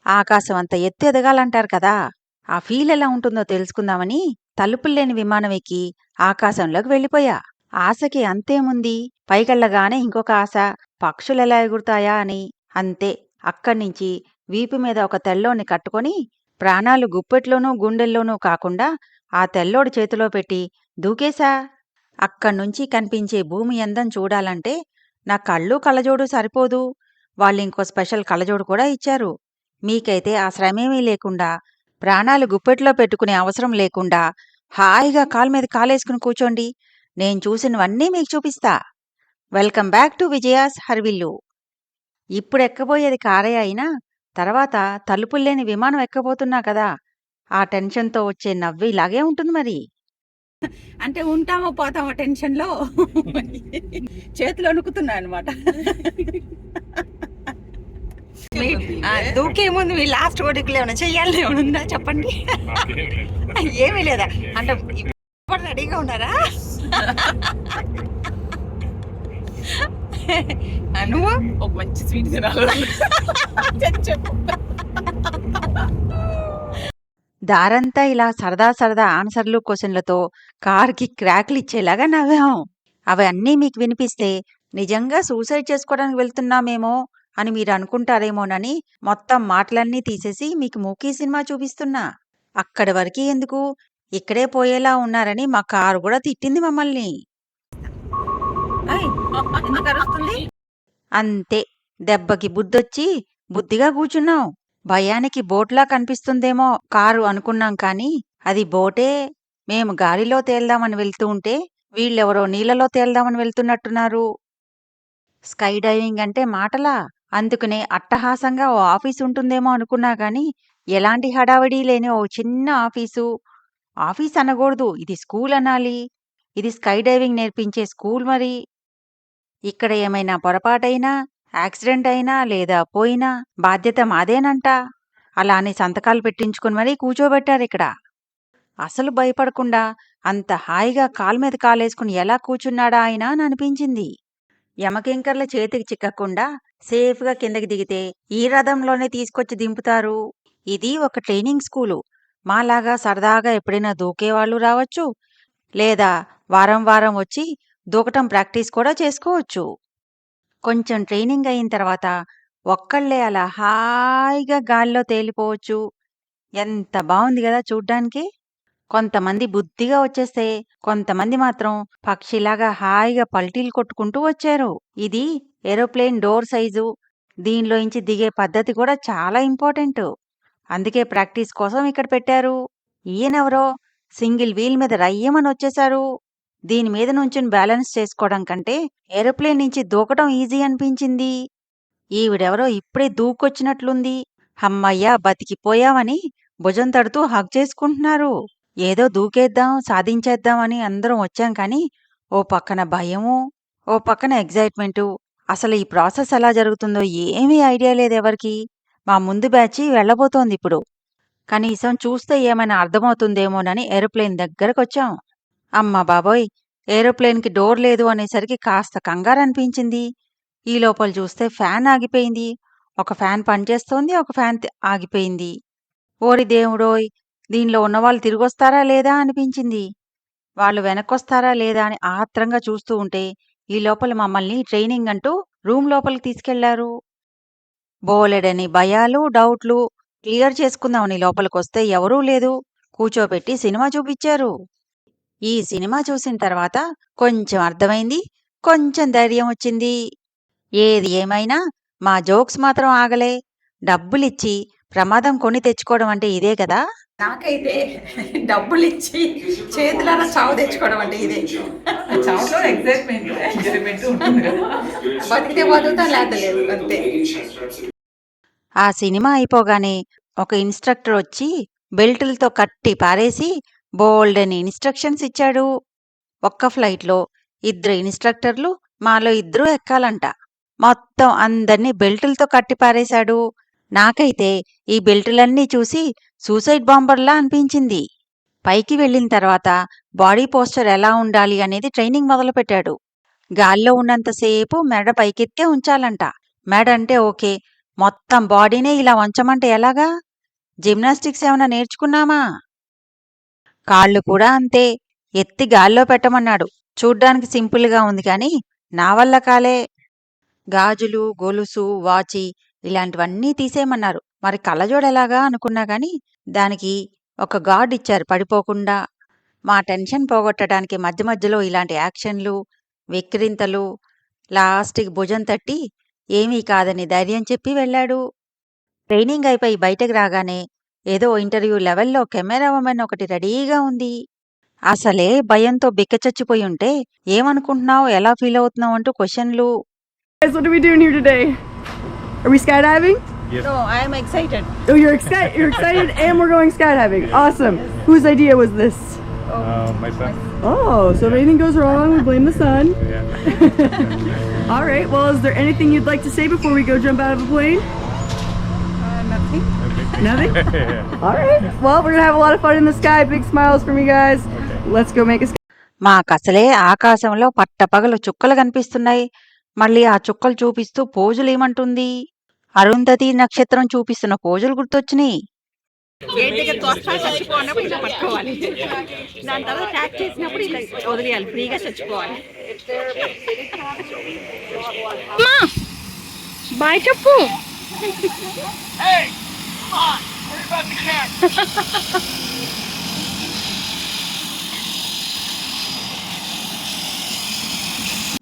ఆకాశం అంత ఎత్తు ఎదగాలంటారు కదా! ఆ ఫీల్ ఎలా ఉంటుందో తెలుసుకుందామని తలుపుల్లేని విమానం ఎక్కి ఆకాశంలోకి వెళ్ళిపోయా. ఆశకి అంతేముంది, పైకెళ్ళగానే ఇంకొక ఆశ, పక్షులెలా ఎగురుతాయా అని. అంతే. అక్కడ్నించి వీపు మీద ఒక తెల్లోడిని కట్టుకొని, ప్రాణాలు గుప్పెట్లోనూ గుండెల్లోనూ కాకుండా ఆ తెల్లోడి చేతిలో పెట్టి దూకేశా. అక్కడ్నుంచి కనిపించే భూమి అందం చూడాలంటే నా కళ్ళు, కళ్ళజోడు సరిపోదు. వాళ్ళింకో స్పెషల్ కళ్ళజోడు కూడా ఇచ్చారు. మీకైతే ఆ శ్రమేమీ లేకుండా, ప్రాణాలు గుప్పెట్లో పెట్టుకునే అవసరం లేకుండా, హాయిగా కాలు మీద కాలేసుకుని కూర్చోండి. నేను చూసినవన్నీ మీకు చూపిస్తా. వెల్కమ్ బ్యాక్ టు విజయాస్ హర్విల్లు. ఇప్పుడెక్కబోయేది కారే అయినా, తర్వాత తలుపుల్లేని విమానం ఎక్కబోతున్నా కదా! ఆ టెన్షన్‌తో వచ్చే నవ్వు ఇలాగే ఉంటుంది మరి. అంటే ఉంటామో పోతామో టెన్షన్లో చేతులు వణుకుతున్నా అనమాట. దూకే ముందు మీ లాస్ట్ ఓడికలు ఏమైనా చెయ్యాలి ఏమైనా ఉందా చెప్పండి. ఏమీ లేదా అంటే ఇప్పుడు రెడీగా ఉన్నారా? నువ్వు ఒక మంచి స్వీట్ తినాలి చెప్పు. దారంతా ఇలా సరదా సరదా ఆన్సర్లు, క్వశ్చన్లతో కార్‌కి క్రాకులిచ్చేలాగా నవ్వాం. అవన్నీ మీకు వినిపిస్తే నిజంగా సూసైడ్ చేసుకోవడానికి వెళ్తున్నామేమో అని మీరనుకుంటారేమోనని మొత్తం మాటలన్నీ తీసేసి మీకు 'మూకీ' సినిమా చూపిస్తున్నా. అక్కడి వరకి ఎందుకు, ఇక్కడే పోయేలా ఉన్నారని మా కారు గూడా తిట్టింది మమ్మల్ని. ఎందుకు అరుస్తుంది? అంతే. దెబ్బకి బుద్ధొచ్చి బుద్ధిగా కూర్చున్నాం. భయానికి బోట్‌లా కనిపిస్తుందేమో కారు అనుకున్నాం కానీ, అది బోటే. మేము గాలిలో తేల్దామని వెళ్తూ ఉంటే, వీళ్ళెవరో నీళ్ళలో తేల్దామని వెళ్తున్నట్టున్నారు. స్కై డైవింగ్ అంటే మాటలా? అందుకనే అట్టహాసంగా ఓ ఆఫీసుంటుందేమో అనుకున్నా గానీ, ఎలాంటి హడావిడి లేని ఓ చిన్న ఆఫీసు. ఆఫీసనగూడదు, ఇది స్కూలనాలి. ఇది స్కై డైవింగ్ నేర్పించే స్కూల్ మరి. ఇక్కడ ఏమైనా పొరపాటైనా, యాక్సిడెంట్ అయినా లేదా పోయినా బాధ్యత మాదేనంట. అలా అని సంతకాలు పెట్టించుకుని మరీ కూచోబెట్టారిక్కడ. అసలు భయపడకుండా అంత హాయిగా కాలు మీద కాలేసుకుని ఎలా కూచున్నాడా ఆయన అని అనిపించింది. యమకింకర్ల చేతికి చిక్కకుండా సేఫ్‌గా కిందకి దిగితే ఈ రథంలోనే తీసుకొచ్చి దింపుతారు. ఇది ఒక ట్రైనింగ్ స్కూలు. మాలాగా సరదాగా ఎప్పుడైనా దూకేవాళ్ళు రావచ్చు. లేదా వారం వారం వచ్చి దూకటం ప్రాక్టీస్ కూడా చేసుకోవచ్చు. కొంచెం ట్రైనింగ్ అయిన తర్వాత ఒక్కళ్ళే అలా హాయిగా గాలిలో తేలిపోవచ్చు. ఎంత బావుంది గదా చూడ్డానికి! కొంతమంది బుద్ధిగా వచ్చేస్తే, కొంతమంది మాత్రం పక్షిలాగా హాయిగా పల్టీలు కొట్టుకుంటూ వచ్చారు. ఇది ఏరోప్లేన్ డోర్ సైజు. దీనిలోంచి దిగే పద్ధతి కూడా చాలా ఇంపార్టెంటు. అందుకే ప్రాక్టీస్ కోసం ఇక్కడ పెట్టారు. ఈయనెవరో సింగిల్ వీల్ మీద రయ్యమని వచ్చేశారు. దీని మీద నుంచుని బ్యాలెన్స్ చేసుకోవడం కంటే ఏరోప్లేన్ నుంచి దూకటం ఈజీ అనిపించింది. ఈవిడెవరో ఇప్పుడే దూకొచ్చినట్లుంది. హమ్మయ్య బతికిపోయామని భుజం తడుతూ హగ్ చేసుకుంటున్నారు. ఏదో దూకేద్దాం, సాధించేద్దాం అని అందరం వచ్చాం కానీ, ఓ పక్కన భయము, ఓ పక్కన ఎగ్జైట్‌మెంటు. అసలు ఈ ప్రాసెస్ ఎలా జరుగుతుందో ఏమీ ఐడియా లేదెవరికీ. మా ముందు బ్యాచి వెళ్ళబోతోందిప్పుడు. కనీసం చూస్తే ఏమైనా అర్థమవుతుందేమోనని ఏరోప్లేన్ దగ్గరకొచ్చాం. అమ్మ బాబోయ్! ఏరోప్లేన్‌కి డోర్ లేదు అనేసరికి కాస్త కంగారనిపించింది. ఈ లోపల చూస్తే ఫ్యాన్ ఆగిపోయింది. ఒక ఫ్యాన్ పనిచేస్తోంది. ఒక ఫ్యాన్ ఆగిపోయింది. ఓరి దేవుడోయ్! దీనిలో ఉన్నవాళ్ళు తిరిగొస్తారా లేదా అనిపించింది. వాళ్ళు వెనక్కొస్తారా లేదా అని ఆత్రంగా చూస్తూ ఉంటే, ఈ లోపల మమ్మల్ని ట్రైనింగ్ అంటూ రూమ్ లోపలికి తీసుకెళ్లారు. బోలెడన్ని భయాలు, డౌట్లు క్లియర్ చేసుకుందామని లోపలికొస్తే ఎవరూ లేదు. కూచోబెట్టి సినిమా చూపిచ్చారు. ఈ సినిమా చూసిన తర్వాత కొంచెం అర్థమైంది. కొంచెం ధైర్యం వచ్చింది. ఏది ఏమైనా మా జోక్స్ మాత్రం ఆగలే. డబ్బులిచ్చి ప్రమాదం కొని తెచ్చుకోవడం అంటే ఇదే కదా! నాకైతే డబ్బులు ఇచ్చి చేతులారా చావు తెచ్చుకోవడం అంటే ఇదే. చావులో ఎంజాయ్మెంట్ ఉంటుంది కదా. బతికితే బతుకుతా లేకపోతే లేదు అంతే. ఆ సినిమా అయిపోగానే ఒక ఇన్‌స్ట్రక్టర్ వచ్చి బెల్టులతో కట్టి పారేసి బోల్డన్ని ఇన్‌స్ట్రక్షన్స్ ఇచ్చాడు. ఒక్క ఫ్లైట్‌లో ఇద్దరు ఇన్‌స్ట్రక్టర్లు, మాలో ఇద్దరు ఎక్కాలంట. మొత్తం అందర్నీ బెల్టులతో కట్టి పారేశాడు. నాకైతే ఈ బెల్టులన్నీ చూసి సూసైడ్ బాంబర్‌లా అనిపించింది. పైకి వెళ్ళిన తర్వాత బాడీ పోస్చర్ ఎలా ఉండాలి అనేది ట్రైనింగ్ మొదలుపెట్టాడు. గాల్లో ఉన్నంత సేపు మెడ పైకెత్తే ఉంచాలంట. మెడ అంటే ఓకే. మొత్తం బాడీనే ఇలా వంచమంటే ఎలాగా? జిమ్నాస్టిక్స్ ఏమైనా నేర్చుకున్నామా? కాళ్ళు కూడా అంతే. ఎత్తి గాల్లో పెట్టమన్నాడు. చూడ్డానికి సింపుల్‌గా ఉంది కానీ, నా వల్ల కాలే. గాజులు, గొలుసు, వాచి ఇలాంటివన్నీ తీసేయమన్నారు. మరి కళ్ళజోడెలాగా అనుకున్నా గానీ, దానికి ఒక గార్డ్ ఇచ్చారు పడిపోకుండా. మా టెన్షన్ పోగొట్టడానికి మధ్య మధ్యలో ఇలాంటి యాక్షన్‌లు, వెక్కిరింతలు, లాస్ట్‌కి భుజం తట్టి ఏమీ కాదని ధైర్యం చెప్పి వెళ్ళాడు. ట్రైనింగ్ అయిపోయి బయటకు రాగానే ఏదో ఇంటర్వ్యూ లెవెల్‌లో కెమెరా వుమెన్ ఒకటి రెడీగా ఉంది. అసలే భయంతో బిక్కచచ్చిపోయుంటే, ఏమనుకుంటున్నావు? ఎలా ఫీలవుతున్నావు? అంటూ క్వెషన్‌లు. Guys, what are we doing here today? Are we skydiving? No, I am excited. Oh, you're excited! You're excited, and we're going skydiving. Awesome. Whose idea was this? My son. Oh, so if anything goes wrong, we blame the sun. Yeah. All right. Well, is there anything you'd like to say before we go jump out of the plane? Nothing. Nothing. Yeah. All right. Well, we're gonna have a lot of fun in the sky. Big smiles from you guys. Let's go make a. మాకసలే ఆకాశంలో పట్టపగలు చుక్కలు కనిపిస్తున్నాయి. మళ్ళీ ఆ చుక్కలు చూపిస్తూ పోజులేమంటుంది? అరుంధతి నక్షత్రం చూపిస్తున్న పోజులు గుర్తొచ్చినాయి. గేట్ దగ్గర తోస్తా చచ్చిపోయినప్పుడు ఇలా పట్టుకోవాలి. దాని తర్వాత ట్యాక్ చేసినప్పుడు ఇలా వదిలేయాలి, ఫ్రీగా చచ్చిపోవాలి. బాయ్ చెప్పు.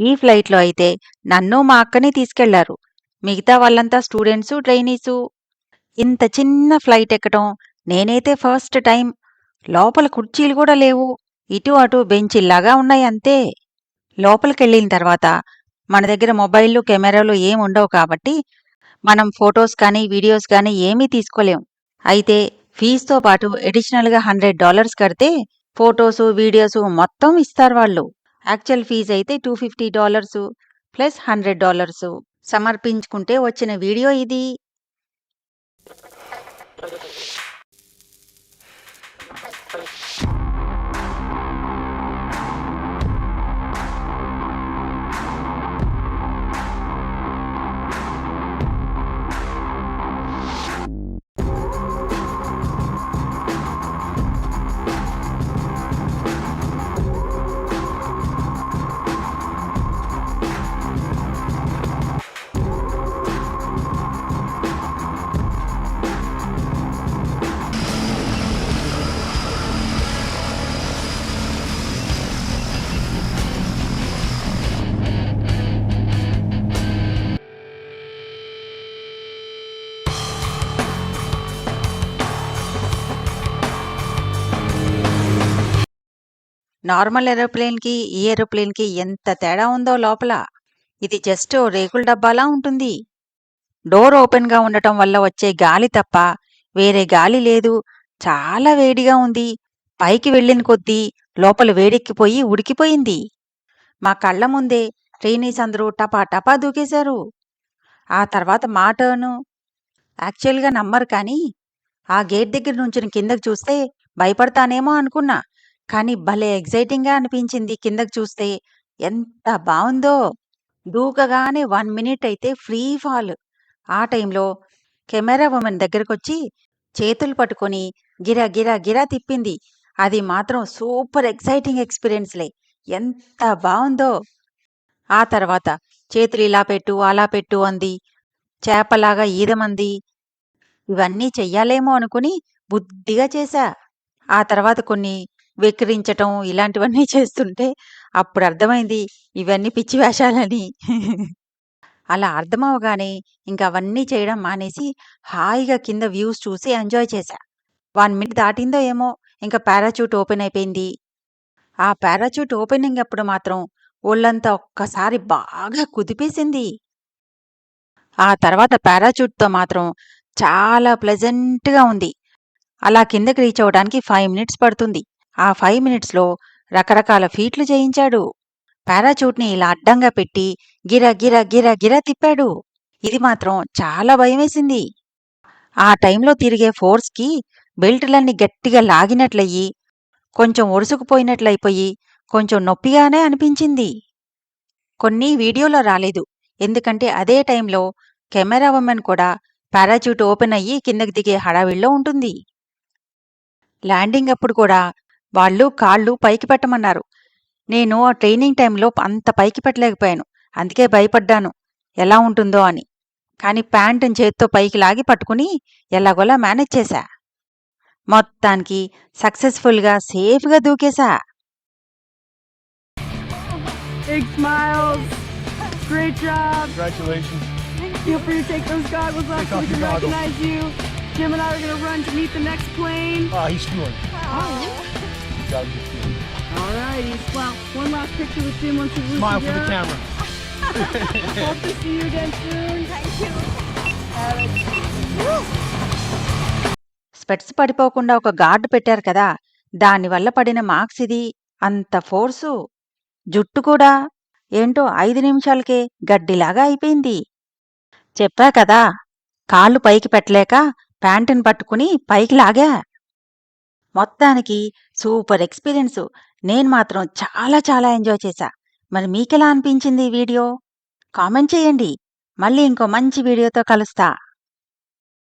ఈ ఫ్లైట్లో అయితే నన్ను మా అక్కని తీసుకెళ్లారు. మిగతా వాళ్ళంతా స్టూడెంట్సు, ట్రైనీసు. ఇంత చిన్న ఫ్లైట్ ఎక్కటం నేనైతే ఫస్ట్ టైం. లోపల కుర్చీలు కూడా లేవు. ఇటు అటు బెంచిల్లాగా ఉన్నాయి అంతే. లోపలికెళ్ళిన తర్వాత మన దగ్గర మొబైల్లు, కెమెరాలు ఏముండవు కాబట్టి మనం ఫొటోస్ కానీ, వీడియోస్ కానీ ఏమీ తీసుకోలేం. అయితే ఫీజుతో పాటు అడిషనల్‌గా $100 కడితే ఫోటోసు, వీడియోసు మొత్తం ఇస్తారు వాళ్ళు. యాక్చువల్ ఫీజయితే $250 ప్లస్ $100 సమర్పించుకుంటే వచ్చిన వీడియో ఇది. నార్మల్ ఏరోప్లేన్‌కి, ఈ ఏరోప్లేన్‌కి ఎంత తేడా ఉందో లోపల. ఇది జస్ట్ రేకుల డబ్బాలా ఉంటుంది. డోర్ ఓపెన్‌గా ఉండటం వల్ల వచ్చే గాలి తప్ప వేరే గాలి లేదు. చాలా వేడిగా ఉంది. పైకి వెళ్ళిన కొద్దీ లోపల వేడెక్కిపోయి ఉడికిపోయింది. మా కళ్ళ ముందే ట్రైనీస్ అందరూ టపా టపా దూకేశారు. ఆ తర్వాత మా టర్ను. యాక్చువల్‌గా నమ్మరు కానీ, ఆ గేట్ దగ్గర నుంచుని కిందకి చూస్తే భయపడతానేమో అనుకున్నా. కానీ భలే ఎక్సైటింగ్‌గా అనిపించింది కిందకి చూస్తే. ఎంత బావుందో! దూకగానే 1 మినిట్ అయితే ఫ్రీ ఫాల్. ఆ టైంలో కెమెరా వుమెన్ దగ్గరకొచ్చి చేతులు పట్టుకొని గిరా గిరా గిరా తిప్పింది. అది మాత్రం సూపర్ ఎక్సైటింగ్ ఎక్స్‌పీరియన్స్‌లే. ఎంత బావుందో! ఆ తర్వాత చేతులు ఇలా పెట్టు, అలా పెట్టు అంది. చేపలాగా ఈదమంది. ఇవన్నీ చెయ్యాలేమో అనుకుని బుద్ధిగా చేశా. ఆ తర్వాత కొన్ని వెక్కిరించటం ఇలాంటివన్నీ చేస్తుంటే అప్పుడు అర్థమైంది ఇవన్నీ పిచ్చి వేషాలని. అలా అర్థమవగానే ఇంక అవన్నీ చేయడం మానేసి హాయిగా కింద వ్యూస్ చూసి ఎంజాయ్ చేశా. 1 మినిట్ దాటిందో ఏమో ఇంక పారాచూట్ ఓపెన్ అయిపోయింది. ఆ పారాచూట్ ఓపెనింగ్ అప్పుడు మాత్రం ఒళ్ళంతా ఒక్కసారి బాగా కుదిపేసింది. ఆ తర్వాత పారాచూట్‌తో మాత్రం చాలా ప్లెజెంట్‌గా ఉంది. అలా కిందకి రీచ్ అవ్వడానికి 5 మినిట్స్ పడుతుంది. ఆ 5 మినిట్స్‌లో రకరకాల ఫీట్లు చేయించాడు. పారాచూట్‌ని ఇలా అడ్డంగా పెట్టి గిర గిర గిర గిర తిప్పాడు. ఇది మాత్రం చాలా భయమేసింది. ఆ టైంలో తిరిగే ఫోర్స్‌కి బెల్టులన్నీ గట్టిగా లాగినట్లయి, కొంచెం ఒరుసుకుపోయినట్లయిపోయి, కొంచెం నొప్పిగానే అనిపించింది. కొన్ని వీడియోలో రాలేదు. ఎందుకంటే అదే టైంలో కెమెరా ఉమెన్ కూడా పారాచూట్ ఓపెన్ అయ్యి కిందకి దిగే హడావిడిలో ఉంటుంది. ల్యాండింగ్ అప్పుడు కూడా వాళ్ళు కాళ్ళు పైకి పెట్టమన్నారు. నేను ఆ ట్రైనింగ్ టైంలో అంత పైకి పెట్టలేకపోయాను. అందుకే భయపడ్డాను ఎలా ఉంటుందో అని. కానీ ప్యాంటుని చేత్తో పైకి లాగి పట్టుకుని ఎలాగోలా మేనేజ్ చేశా. మొత్తానికి సక్సెస్ఫుల్గా సేఫ్గా దూకేశా. Big smiles. Great job. Congratulations. Feel free to take those goggles off Take so off we can your goggles. recognize you. Jim and I are going to run to meet the next plane. He's feeling. Good job, you're feeling. All righty. Well, one last picture with Jim once we Smile for the camera. Hope to see you again soon. స్పెట్స్ పడిపోకుండా ఒక guard పెట్టారు కదా, దానివల్ల పడిన marks ఇది. అంత force. జుట్టు కూడా ఏంటో 5 నిమిషాలకే గడ్డిలాగా అయిపోయింది. చెప్పా కదా, కాళ్ళు పైకి పెట్టలేక ప్యాంటుని పట్టుకుని పైకి లాగా. మొత్తానికి సూపర్ ఎక్స్పీరియన్స్. నేను మాత్రం చాలా చాలా ఎంజాయ్ చేశా. మరి మీకెలా అనిపించింది ఈ వీడియో? కామెంట్ చేయండి. మళ్ళీ ఇంకో మంచి వీడియోతో కలుస్తా.